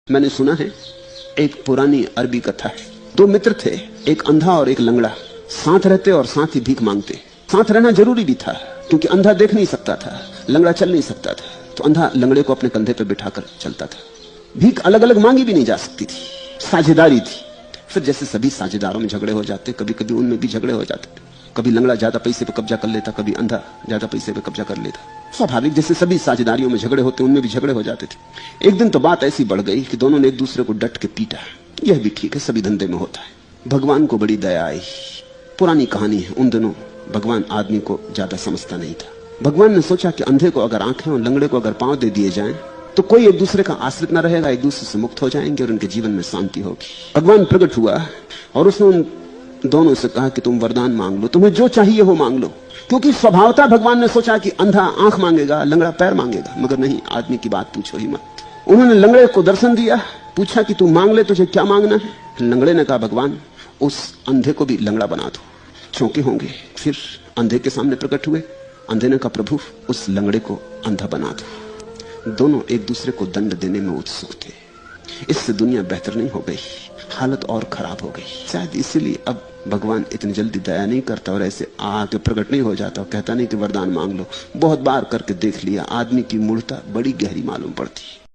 मैंने सुना है एक पुरानी अरबी कथा है। दो मित्र थे, एक अंधा और एक लंगड़ा। साथ रहते और साथ ही भीख मांगते। साथ रहना जरूरी भी था क्योंकि अंधा देख नहीं सकता था, लंगड़ा चल नहीं सकता था, तो अंधा लंगड़े को अपने कंधे पर बिठाकर चलता था। भीख अलग अलग मांगी भी नहीं जा सकती थी, साझेदारी थी। फिर जैसे सभी साझेदारों में झगड़े हो जाते, कभी कभी उनमें भी झगड़े हो जाते। कभी लंगड़ा ज्यादा पैसे पे कब्जा कर लेता, कभी अंधा ज्यादा पैसे पे कब्जा कर लेता। स्वाभाविक, जैसे सभी साझेदारियों में झगड़े होते उनमें भी झगड़े हो जाते थे। एक दिन तो बात ऐसी बढ़ गई कि दोनों ने एक दूसरे को डट के पीटा। यह भी ठीक है, सभी धंधे में होता है। भगवान को बड़ी दया आई। पुरानी कहानी है, उन दिनों भगवान आदमी को ज्यादा समझता नहीं था। भगवान ने सोचा कि अंधे को अगर आंखें और लंगड़े को अगर पांव दे दिए जाएं तो कोई एक दूसरे का आश्रित न रहेगा, एक दूसरे से मुक्त हो जाएंगे और उनके जीवन में शांति होगी। भगवान प्रकट हुआ और उसने उन दोनों से कहा कि तुम वरदान मांग लो, तुम्हें जो चाहिए हो मांग लो। क्योंकि स्वभावतः भगवान ने सोचा कि अंधा आंख मांगेगा, लंगड़ा पैर मांगेगा, मगर नहीं, आदमी की बात पूछो ही मत। उन्होंने लंगड़े को दर्शन दिया, पूछा कि तू मांग ले, तुझे क्या मांगना है। लंगड़े ने कहा, भगवान उस अंधे को भी लंगड़ा बना दो। चौंके होंगे। फिर अंधे के सामने प्रकट हुए। अंधे ने कहा, प्रभु उस लंगड़े को अंधा बना दो। दोनों एक दूसरे को दंड देने में उत्सुक थे। इससे दुनिया बेहतर नहीं हो गई, हालत और खराब हो गई। शायद इसीलिए अब भगवान इतनी जल्दी दया नहीं करता और ऐसे आके प्रकट नहीं हो जाता और कहता नहीं कि वरदान मांग लो। बहुत बार करके देख लिया, आदमी की मूर्खता बड़ी गहरी मालूम पड़ती है।